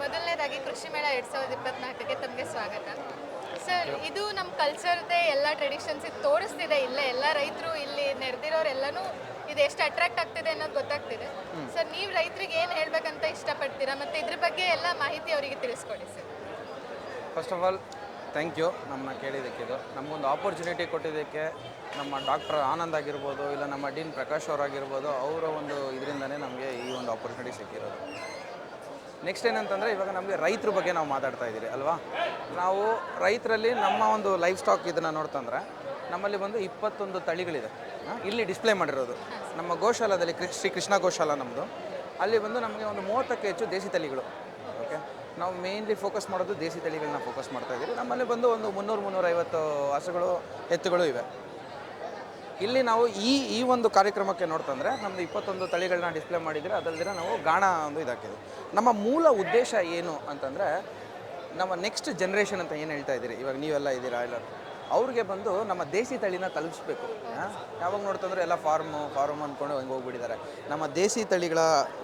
ಮೊದಲನೇದಾಗಿ ಕೃಷಿ ಮೇಳ 2024ಕ್ಕೆ ತಮಗೆ ಸ್ವಾಗತ. ಸರ್, ಇದು ನಮ್ಮ ಕಲ್ಚರ್ದೇ ಎಲ್ಲ ಟ್ರೆಡಿಷನ್ಸ್ ಇದು ತೋರಿಸ್ತಿದೆ. ಇಲ್ಲೇ ಎಲ್ಲ ರೈತರು ಇಲ್ಲಿ ನೆರೆದಿರೋರೆಲ್ಲನೂ ಇದು ಎಷ್ಟು ಅಟ್ರಾಕ್ಟ್ ಆಗ್ತಿದೆ ಅನ್ನೋದು ಗೊತ್ತಾಗ್ತಿದೆ. ಸರ್, ನೀವು ರೈತರಿಗೆ ಏನು ಹೇಳ್ಬೇಕಂತ ಇಷ್ಟಪಡ್ತೀರಾ ಮತ್ತು ಇದ್ರ ಬಗ್ಗೆ ಎಲ್ಲ ಮಾಹಿತಿ ಅವರಿಗೆ ತಿಳಿಸ್ಕೊಡಿ sir. First of all thank you ನಮ್ಮನ್ನ ಕೇಳಿದ್ದಕ್ಕೆ. ಇದು ನಮಗೊಂದು ಆಪರ್ಚುನಿಟಿ ಕೊಟ್ಟಿದ್ದಕ್ಕೆ ನಮ್ಮ ಡಾಕ್ಟರ್ ಆನಂದ್ ಆಗಿರ್ಬೋದು, ಇಲ್ಲ ನಮ್ಮ ಡೀನ್ ಪ್ರಕಾಶ್ ಅವರಾಗಿರ್ಬೋದು, ಅವರ ಒಂದು ಇದರಿಂದನೇ ನಮಗೆ ಈ ಒಂದು ಆಪರ್ಚುನಿಟಿ ಸಿಕ್ಕಿರೋದು. ನೆಕ್ಸ್ಟ್ ಏನಂತಂದರೆ, ಇವಾಗ ನಮಗೆ ರೈತರ ಬಗ್ಗೆ ನಾವು ಮಾತಾಡ್ತಾ ಇದ್ದೀರಿ ಅಲ್ವಾ. ನಾವು ರೈತರಲ್ಲಿ ನಮ್ಮ ಒಂದು ಲೈಫ್ ಸ್ಟಾಕ್ ಇದನ್ನು ನೋಡ್ತಂದ್ರೆ ನಮ್ಮಲ್ಲಿ ಬಂದು 21 ತಳಿಗಳಿದೆ. ಇಲ್ಲಿ ಡಿಸ್ಪ್ಲೇ ಮಾಡಿರೋದು ನಮ್ಮ ಗೋಶಾಲದಲ್ಲಿ ಶ್ರೀ ಕೃಷ್ಣ ಗೋಶಾಲ ನಮ್ಮದು. ಅಲ್ಲಿ ಬಂದು ನಮಗೆ ಒಂದು 30ಕ್ಕೂ ಹೆಚ್ಚು ದೇಸಿ ತಳಿಗಳು. ಓಕೆ, ನಾವು ಮೇನ್ಲಿ ಫೋಕಸ್ ಮಾಡೋದು ದೇಸಿ ತಳಿಗಳನ್ನ ಫೋಕಸ್ ಮಾಡ್ತಾ ಇದ್ದೀವಿ. ನಮ್ಮಲ್ಲಿ ಬಂದು ಒಂದು 300-350 ಹಸುಗಳು ಎತ್ತುಗಳು ಇವೆ. ಇಲ್ಲಿ ನಾವು ಈ ಒಂದು ಕಾರ್ಯಕ್ರಮಕ್ಕೆ ನೋಡ್ತಂದರೆ ನಮ್ಮದು 21 ತಳಿಗಳನ್ನ ಡಿಸ್ಪ್ಲೇ ಮಾಡಿದರೆ, ಅದಲ್ಲದೆ ನಾವು ಗಾಣ ಒಂದು ಇದಾಕಿದೆ. ನಮ್ಮ ಮೂಲ ಉದ್ದೇಶ ಏನು ಅಂತಂದರೆ, ನಮ್ಮ ನೆಕ್ಸ್ಟ್ ಜನ್ರೇಷನ್ ಅಂತ ಏನು ಹೇಳ್ತಾ ಇದ್ದೀರಿ, ಇವಾಗ ನೀವೆಲ್ಲ ಇದ್ದೀರಾ ಎಲ್ಲರೂ, ಅವ್ರಿಗೆ ಬಂದು ನಮ್ಮ ದೇಸಿ ತಳಿನ ತಲುಪಿಸ್ಬೇಕು. ಯಾವಾಗ ನೋಡ್ತಂದ್ರೆ ಎಲ್ಲ ಫಾರ್ಮ್ ಅಂದ್ಕೊಂಡು ಹಂಗೆ ಹೋಗ್ಬಿಟ್ಟಿದ್ದಾರೆ. ನಮ್ಮ ದೇಸಿ ತಳಿಗಳ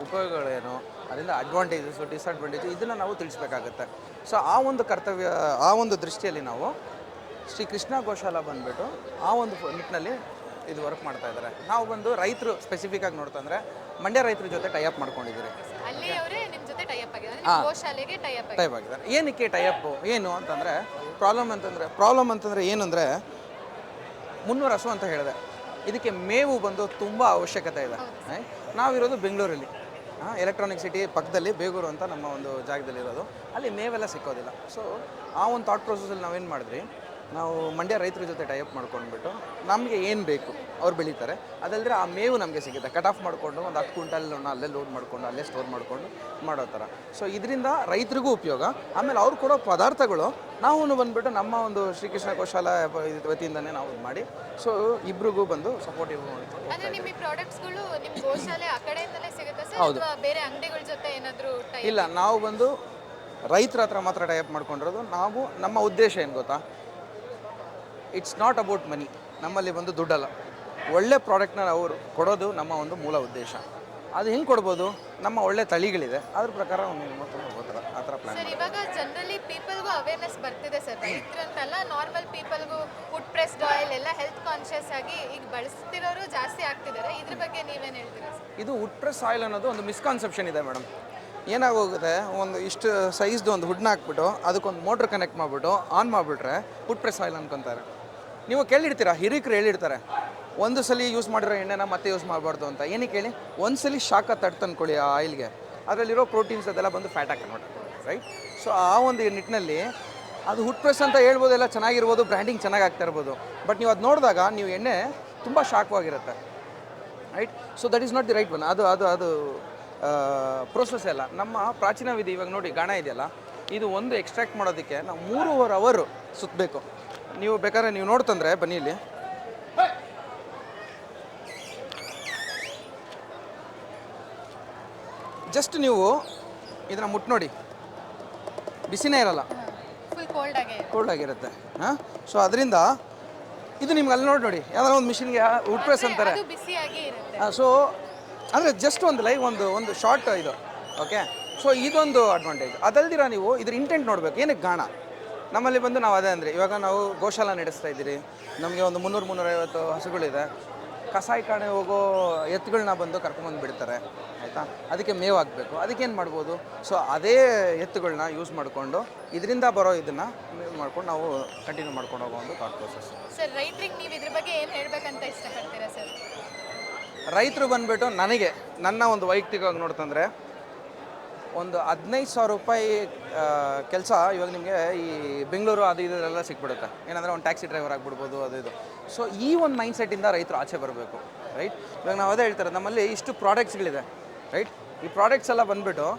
ಉಪಯೋಗಗಳೇನು, ಅದರಿಂದ ಅಡ್ವಾಂಟೇಜಸ್ಸು ಡಿಸ್ಅಡ್ವಾಂಟೇಜು ಇದನ್ನು ನಾವು ತಿಳಿಸ್ಬೇಕಾಗತ್ತೆ. ಸೊ ಆ ಒಂದು ಕರ್ತವ್ಯ, ಆ ಒಂದು ದೃಷ್ಟಿಯಲ್ಲಿ ನಾವು ಶ್ರೀ ಕೃಷ್ಣ ಗೋಶಾಲ ಬಂದುಬಿಟ್ಟು ಆ ಒಂದು ನಿಟ್ಟಿನಲ್ಲಿ ಇದು ವರ್ಕ್ ಮಾಡ್ತಾ ಇದ್ದಾರೆ. ನಾವು ಬಂದು ರೈತರು ಸ್ಪೆಸಿಫಿಕ್ ಆಗಿ ನೋಡ್ತಂದ್ರೆ ಮಂಡ್ಯ ರೈತರ ಜೊತೆ ಟೈಅಪ್ ಮಾಡ್ಕೊಂಡಿದ್ದೀರಿ. ಟೈಪ್ ಆಗಿದ್ದಾರೆ. ಏನಕ್ಕೆ ಟೈಅಪ್ ಏನು ಅಂತಂದರೆ, ಪ್ರಾಬ್ಲಮ್ ಅಂತಂದರೆ ಏನಂದರೆ, 300 ಹಸು ಅಂತ ಹೇಳಿದೆ. ಇದಕ್ಕೆ ಮೇವು ಬಂದು ತುಂಬ ಅವಶ್ಯಕತೆ ಇದೆ. ನಾವಿರೋದು ಬೆಂಗಳೂರಲ್ಲಿ, ಎಲೆಕ್ಟ್ರಾನಿಕ್ ಸಿಟಿ ಪಕ್ಕದಲ್ಲಿ ಬೇಗೂರು ಅಂತ ನಮ್ಮ ಒಂದು ಜಾಗದಲ್ಲಿರೋದು. ಅಲ್ಲಿ ಮೇವೆಲ್ಲ ಸಿಕ್ಕೋದಿಲ್ಲ. ಸೊ ಆ ಒಂದು ಥಾಟ್ ಪ್ರೊಸೆಸಲ್ಲಿ ನಾವೇನು ಮಾಡಿದ್ವಿ, ನಾವು ಮಂಡ್ಯ ರೈತರ ಜೊತೆ ಟೈಅಪ್ ಮಾಡ್ಕೊಂಡ್ಬಿಟ್ಟು ನಮಗೆ ಏನು ಬೇಕು ಅವ್ರು ಬೆಳೀತಾರೆ, ಅದಲ್ಲದೆ ಆ ಮೇವು ನಮಗೆ ಸಿಗುತ್ತೆ. ಕಟ್ ಆಫ್ ಮಾಡಿಕೊಂಡು ಒಂದು 10 ಕ್ವಿಂಟಲ್ ಅಲ್ಲೇ ಲೋಡ್ ಮಾಡಿಕೊಂಡು ಅಲ್ಲೇ ಸ್ಟೋರ್ ಮಾಡಿಕೊಂಡು ಮಾಡೋ ಥರ. ಸೊ ಇದರಿಂದ ರೈತರಿಗೂ ಉಪಯೋಗ. ಆಮೇಲೆ ಅವ್ರು ಕೊಡೋ ಪದಾರ್ಥಗಳು ನಾವು ಬಂದುಬಿಟ್ಟು ನಮ್ಮ ಒಂದು ಶ್ರೀಕೃಷ್ಣ ಗೋಶಾಲ ವತಿಯಿಂದನೇ ನಾವು ಮಾಡಿ, ಸೊ ಇಬ್ರಿಗೂ ಬಂದು ಸಪೋರ್ಟಿವ್. ಹೌದು, ಇಲ್ಲ ನಾವು ಬಂದು ರೈತರ ಹತ್ರ ಮಾತ್ರ ಟೈಅಪ್ ಮಾಡ್ಕೊಂಡಿರೋದು. ನಾವು ನಮ್ಮ ಉದ್ದೇಶ ಏನು ಗೊತ್ತಾ, ಇಟ್ಸ್ ನಾಟ್ ಅಬೌಟ್ ಮನಿ. ನಮ್ಮಲ್ಲಿ ಬಂದು ದುಡ್ಡಲ್ಲ, ಒಳ್ಳೆ ಪ್ರಾಡಕ್ಟ್ನ ಅವರು ಕೊಡೋದು ನಮ್ಮ ಒಂದು ಮೂಲ ಉದ್ದೇಶ. ಅದು ಹೆಂಗೆ ಕೊಡ್ಬೋದು, ನಮ್ಮ ಒಳ್ಳೆ ತಳಿಗಳಿದೆ, ಅದ್ರ ಪ್ರಕಾರ ಆ ಥರ ಪ್ಲಾನ್. ಸರ್, ಇವಾಗ ಜನರಲಿ ಪೀಪಲ್ಗೂ ಅವೇರ್ನೆಸ್ ಬರ್ತಿದೆ ಸರ್, ರೈತರಂತಲ್ಲ ನಾರ್ಮಲ್ ಪೀಪಲ್ಗೂ ಫುಡ್ ಪ್ರೆಸ್ಡ್ ಆಯಿಲ್ ಎಲ್ಲ ಹೆಲ್ತ್ ಕಾನ್ಷಿಯಸ್ ಆಗಿ ಈಗ ಬಳಸ್ತಿರೋರು ಜಾಸ್ತಿ ಆಗ್ತಿದ್ದಾರೆ. ಇದ್ರ ಬಗ್ಗೆ ನೀವೇನು ಹೇಳ್ತೀರಾ ಸರ್? ಇದು ವುಡ್ ಪ್ರೆಸ್ ಆಯಿಲ್ ಅನ್ನೋದು ಒಂದು ಮಿಸ್ಕಾನ್ಸೆಪ್ಷನ್ ಇದೆ ಮೇಡಮ್. ಏನಾಗೋಗುತ್ತೆ, ಒಂದು ಇಷ್ಟು ಸೈಜ್ದು ಒಂದು ಹುಡ್ನ ಹಾಕ್ಬಿಟ್ಟು ಅದಕ್ಕೊಂದು ಮೋಟ್ರ್ ಕನೆಕ್ಟ್ ಮಾಡಿಬಿಟ್ಟು ಆನ್ ಮಾಡಿಬಿಟ್ರೆ ವುಡ್ ಪ್ರೆಸ್ ಆಯಿಲ್ ಅನ್ಕೊತಾರೆ. ನೀವು ಕೇಳಿರ್ತೀರಾ, ಹಿರಿಕರು ಹೇಳಿರ್ತಾರೆ, ಒಂದು ಸಲ ಯೂಸ್ ಮಾಡಿರೋ ಎಣ್ಣೆನ ಮತ್ತೆ ಯೂಸ್ ಮಾಡಬಾರ್ದು ಅಂತ. ಏನಕ್ಕೆ ಹೇಳಿ, ಒಂದು ಸಲ ಶಾಖ ತಟ್ಟು ಅಂದ್ಕೊಳ್ಳಿ ಆ ಆಯಿಲ್ಗೆ, ಅದರಲ್ಲಿರೋ ಪ್ರೋಟೀನ್ಸ್ ಅದೆಲ್ಲ ಬಂದು ಫ್ಯಾಟಾಗಿ ಕನ್ವರ್ಟ್, ರೈಟ್. ಸೊ ಆ ಒಂದು ನಿಟ್ಟಿನಲ್ಲಿ ಅದು ವುಡ್ ಪ್ರೆಸ್ ಅಂತ ಹೇಳ್ಬೋದು, ಎಲ್ಲ ಚೆನ್ನಾಗಿರ್ಬೋದು, ಬ್ರ್ಯಾಂಡಿಂಗ್ ಚೆನ್ನಾಗಿ ಆಗ್ತಾ ಇರ್ಬೋದು. ಬಟ್ ನೀವು ಅದು ನೋಡಿದಾಗ ನೀವು ಎಣ್ಣೆ ತುಂಬ ಶಾಖವಾಗಿರುತ್ತೆ, right. So that is not the right one. ಅದು ಪ್ರೋಸೆಸ್ ಎಲ್ಲ ನಮ್ಮ ಪ್ರಾಚೀನ ವಿಧಿ. ಇವಾಗ ನೋಡಿ, ಗಾಣ ಇದೆಯಲ್ಲ, ಇದು ಒಂದು ಎಕ್ಸ್ಟ್ರಾಕ್ಟ್ ಮಾಡೋದಕ್ಕೆ ನಾವು 3.5 ಅವರ್ ಸುತ್ತಬೇಕು. ನೀವು ಬೇಕಾದ್ರೆ ನೀವು ನೋಡ್ತಂದ್ರೆ ಬನ್ನಿ, ಇಲ್ಲಿ ಜಸ್ಟ್ ನೀವು ಇದನ್ನು ಮುಟ್ಟು ನೋಡಿ, ಬಿಸಿನೇ ಇರಲ್ಲ, ಕೋಲ್ಡ್ ಆಗಿರುತ್ತೆ. ಸೊ ಅದರಿಂದ ಇದು ನಿಮ್ಗೆ ಅಲ್ಲಿ ನೋಡಿ ಯಾವ್ದಾರ ಒಂದು ಮಿಷಿನ್ಗೆ ವುಡ್ ಪ್ರೆಸ್ ಅಂತಾರೆ. ಸೊ ಅಂದರೆ ಜಸ್ಟ್ ಒಂದು ಲೈವ್ ಒಂದು ಶಾರ್ಟ್ ಇದು. ಓಕೆ, ಸೊ ಇದೊಂದು ಅಡ್ವಾಂಟೇಜ್. ಅದಲ್ದಿರ ನೀವು ಇದ್ರ ಇಂಟೆಂಟ್ ನೋಡಬೇಕು. ಏನಕ್ಕೆ ಗಾಣ ನಮ್ಮಲ್ಲಿ ಬಂದು ನಾವು ಅದೇ ಅಂದರೆ, ಇವಾಗ ನಾವು ಗೋಶಾಲ ನಡೆಸ್ತಾ ಇದ್ದೀರಿ, ನಮಗೆ ಒಂದು 300-350 ಹಸುಗಳಿದೆ. ಕಸಾಯಿಖಾನೆ ಹೋಗೋ ಎತ್ತುಗಳನ್ನ ಬಂದು ಕರ್ಕೊಂಬಂದು ಬಿಡ್ತಾರೆ, ಆಯಿತಾ. ಅದಕ್ಕೆ ಮೇವು ಹಾಕಬೇಕು. ಅದಕ್ಕೇನು ಮಾಡ್ಬೋದು, ಸೊ ಅದೇ ಎತ್ತುಗಳನ್ನ ಯೂಸ್ ಮಾಡಿಕೊಂಡು ಇದರಿಂದ ಬರೋ ಇದನ್ನು ಮೇವು ಮಾಡ್ಕೊಂಡು ನಾವು ಕಂಟಿನ್ಯೂ ಮಾಡ್ಕೊಂಡು ಹೋಗೋ ಒಂದು ಥಾಟ್ ಪ್ರೊಸೆಸ್. ಸರ್, ರೈತರಿಗೆ ನೀವು ಇದ್ರ ಬಗ್ಗೆ ಏನು ಹೇಳಬೇಕಂತ ಇಷ್ಟಪಡ್ತೀರಾ ಸರ್? ರೈತರು ಬಂದುಬಿಟ್ಟು ನನಗೆ ನನ್ನ ಒಂದು ವೈಯಕ್ತಿಕವಾಗಿ ನೋಡ್ತಂದರೆ, ಒಂದು 15,000 ರೂಪಾಯಿ ಕೆಲಸ ಇವಾಗ ನಿಮಗೆ ಈ ಬೆಂಗಳೂರು ಅದು ಇದೆಲ್ಲ ಸಿಕ್ಬಿಡುತ್ತೆ. ಏನಂದರೆ ಒಂದು ಟ್ಯಾಕ್ಸಿ ಡ್ರೈವರ್ ಆಗಿಬಿಡ್ಬೋದು, ಅದು ಇದು. ಸೊ ಈ ಒಂದು ಮೈಂಡ್ಸೆಟ್ಟಿಂದ ರೈತರು ಆಚೆ ಬರಬೇಕು, ರೈಟ್. ಇವಾಗ ನಾವು ಅದೇ ಹೇಳ್ತಾರೆ, ನಮ್ಮಲ್ಲಿ ಇಷ್ಟು ಪ್ರಾಡಕ್ಟ್ಸ್ಗಳಿದೆ, ರೈಟ್. ಈ ಪ್ರಾಡಕ್ಟ್ಸ್ ಎಲ್ಲ ಬಂದುಬಿಟ್ಟು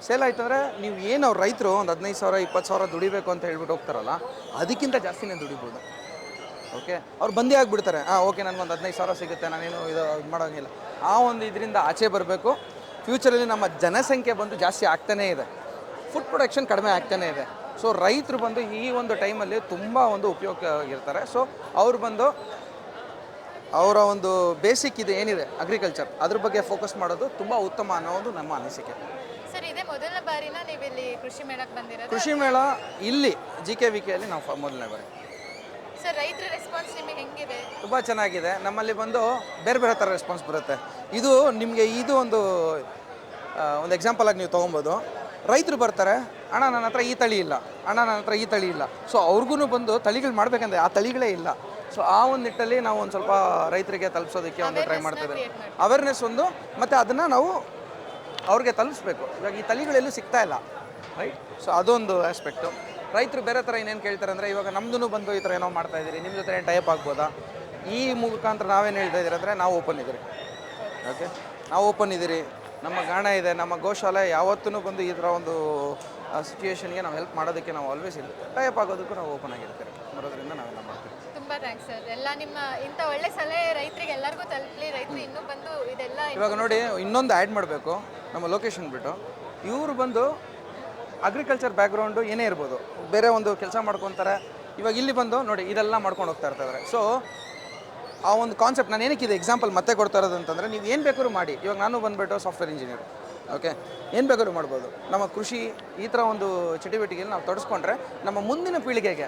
ಸೇಲ್ ಆಯ್ತು ಅಂದರೆ ನೀವು ಏನು ಅವ್ರು ರೈತರು ಒಂದು 15,000 20,000 ದುಡಿಬೇಕು ಅಂತ ಹೇಳ್ಬಿಟ್ಟು ಹೋಗ್ತಾರಲ್ಲ, ಅದಕ್ಕಿಂತ ಜಾಸ್ತಿನೇ ದುಡಿಬೋದು. ಓಕೆ, ಅವ್ರು ಬಂದೇ ಆಗಿಬಿಡ್ತಾರೆ. ಓಕೆ, ನನಗೊಂದು 15,000 ಸಿಗುತ್ತೆ, ನಾನೇನು ಇದು ಮಾಡೋಂಗಿಲ್ಲ. ಆ ಒಂದು ಇದರಿಂದ ಆಚೆ ಬರಬೇಕು. ಫ್ಯೂಚರಲ್ಲಿ ನಮ್ಮ ಜನಸಂಖ್ಯೆ ಬಂದು ಜಾಸ್ತಿ ಆಗ್ತಾನೇ ಇದೆ, ಫುಡ್ ಪ್ರೊಡಕ್ಷನ್ ಕಡಿಮೆ ಆಗ್ತಾನೇ ಇದೆ. ಸೊ ರೈತರು ಬಂದು ಈ ಒಂದು ಟೈಮಲ್ಲಿ ತುಂಬ ಒಂದು ಉಪಯೋಗವಾಗಿರ್ತಾರೆ. ಸೊ ಅವ್ರು ಬಂದು ಅವರ ಒಂದು ಬೇಸಿಕ್ ಇದು ಏನಿದೆ ಅಗ್ರಿಕಲ್ಚರ್, ಅದ್ರ ಬಗ್ಗೆ ಫೋಕಸ್ ಮಾಡೋದು ತುಂಬ ಉತ್ತಮ ಅನ್ನೋ ಒಂದು ನಮ್ಮ ಅನಿಸಿಕೆ. ಸರ್, ಇದೇ ಮೊದಲ ಬಾರಿನ ನೀವು ಇಲ್ಲಿ ಕೃಷಿ ಮೇಳಕ್ಕೆ ಬಂದಿರೋದು? ಕೃಷಿ ಮೇಳ ಇಲ್ಲಿ GKVKಯಲ್ಲಿ ನಾವು ಮೊದಲನೇ ಬಾರಿ. ಸರ್ ರೈತರ ರೆಸ್ಪಾನ್ಸ್ ನಿಮಗೆ ಹೆಂಗಿದೆ? ತುಂಬ ಚೆನ್ನಾಗಿದೆ. ನಮ್ಮಲ್ಲಿ ಬಂದು ಬೇರೆ ಬೇರೆ ಥರ ರೆಸ್ಪಾನ್ಸ್ ಬರುತ್ತೆ. ಇದು ನಿಮಗೆ ಇದು ಒಂದು ಎಕ್ಸಾಂಪಲ್ ಆಗಿ ನೀವು ತೊಗೊಬೋದು. ರೈತರು ಬರ್ತಾರೆ, ಅಣ್ಣ ನನ್ನ ಹತ್ರ ಈ ತಳಿ ಇಲ್ಲ, ಅಣ್ಣ ನನ್ನ ಹತ್ರ ಈ ತಳಿ ಇಲ್ಲ. ಸೊ ಅವ್ರಿಗೂ ಬಂದು ತಳಿಗಳು ಮಾಡಬೇಕಂದ್ರೆ ಆ ತಳಿಗಳೇ ಇಲ್ಲ. ಸೊ ಆ ಒಂದು ನಿಟ್ಟಲ್ಲಿ ನಾವು ಒಂದು ಸ್ವಲ್ಪ ರೈತರಿಗೆ ತಲುಪಿಸೋದಕ್ಕೆ ಒಂದು ಟ್ರೈ ಮಾಡ್ತಾ ಇದ್ದೀವಿ. ಅವೇರ್ನೆಸ್ ಒಂದು, ಮತ್ತು ಅದನ್ನು ನಾವು ಅವ್ರಿಗೆ ತಲುಪಿಸ್ಬೇಕು. ಇವಾಗ ಈ ತಳಿಗಳೆಲ್ಲೂ ಸಿಗ್ತಾ ಇಲ್ಲ, ರೈಟ್? ಸೊ ಅದೊಂದು ಆಸ್ಪೆಕ್ಟು. ರೈತರು ಬೇರೆ ಥರ ಇನ್ನೇನು ಕೇಳ್ತಾರೆ ಅಂದರೆ, ಇವಾಗ ನಮ್ಮದು ಬಂದು ಈ ಥರ ಏನೋ ಮಾಡ್ತಾಯಿದ್ದೀರಿ, ನಿಮ್ಮ ಜೊತೆ ಏನು ಟೈಪ್ ಆಗ್ಬೋದಾ? ಈ ಮುಖಾಂತರ ನಾವೇನು ಹೇಳ್ತಾ ಇದ್ದೀರಿ ಅಂದರೆ, ನಾವು ಓಪನ್ ಇದ್ದೀರಿ. ಓಕೆ, ನಾವು ಓಪನ್ ಇದ್ದೀರಿ, ನಮ್ಮ ಗಾಣ ಇದೆ, ನಮ್ಮ ಗೋಶಾಲೆ ಯಾವತ್ತೂ ಬಂದು ಈ ಥರ ಒಂದು ಸಿಚುವೇಶನ್ಗೆ ನಾವು ಹೆಲ್ಪ್ ಮಾಡೋದಕ್ಕೆ ನಾವು ಆಲ್ವೇಸ್ ಇಲ್ಲ, ಟೈಪ್ ಆಗೋದಕ್ಕೂ ನಾವು ಓಪನ್ ಆಗಿರ್ತೀವಿ. ಬರೋದ್ರಿಂದ ನಾವೆಲ್ಲ ಮಾಡ್ತೀವಿ. ತುಂಬ ಥ್ಯಾಂಕ್ಸ್ ಸರ್. ಎಲ್ಲ ನಿಮ್ಮ ಇಂಥ ಒಳ್ಳೆ ಸಲಹೆ ರೈತರಿಗೆ ಎಲ್ಲರಿಗೂ ತಲುಪಲಿ, ರೈತರು ಇನ್ನೂ ಬಂದು ಇದೆಲ್ಲ. ಇವಾಗ ನೋಡಿ, ಇನ್ನೊಂದು ಆ್ಯಡ್ ಮಾಡಬೇಕು ನಮ್ಮ ಲೊಕೇಶನ್ ಬಿಟ್ಟು. ಇವರು ಬಂದು ಅಗ್ರಿಕಲ್ಚರ್ ಬ್ಯಾಕ್ಗ್ರೌಂಡು ಏನೇ ಇರ್ಬೋದು, ಬೇರೆ ಒಂದು ಕೆಲಸ ಮಾಡ್ಕೊತಾರೆ. ಇವಾಗ ಇಲ್ಲಿ ಬಂದು ನೋಡಿ ಇದೆಲ್ಲ ಮಾಡ್ಕೊಂಡು ಹೋಗ್ತಾ ಇರ್ತಾರೆ. ಸೊ ಆ ಒಂದು ಕಾನ್ಸೆಪ್ಟ್ ನಾನು ಏನಕ್ಕೆ ಇದು ಎಕ್ಸಾಂಪಲ್ ಮತ್ತೆ ಕೊಡ್ತಾ ಇರೋದು ಅಂತಂದರೆ, ನೀವು ಏನು ಬೇಕಾದ್ರೂ ಮಾಡಿ. ಇವಾಗ ನಾನು ಬಂದುಬಿಟ್ಟು ಸಾಫ್ಟ್ವೇರ್ ಇಂಜಿನಿಯರ್, ಓಕೆ, ಏನು ಬೇಕಾದ್ರೂ ಮಾಡ್ಬೋದು. ನಮ್ಮ ಕೃಷಿ ಈ ಥರ ಒಂದು ಚಟುವಟಿಕೆಯಲ್ಲಿ ನಾವು ತೊಡಸ್ಕೊಂಡ್ರೆ ನಮ್ಮ ಮುಂದಿನ ಪೀಳಿಗೆಗೆ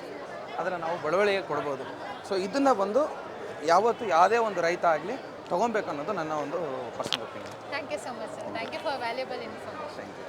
ಅದನ್ನು ನಾವು ಬಳವಳಿಗೆ ಕೊಡ್ಬೋದು. ಸೊ ಇದನ್ನು ಬಂದು ಯಾವತ್ತು ಯಾವುದೇ ಒಂದು ರೈತ ಆಗಲಿ ತೊಗೊಬೇಕು ಅನ್ನೋದು ನನ್ನ ಒಂದು personal opinion. Thank you so much sir. Thank you for valuable information. Thank you.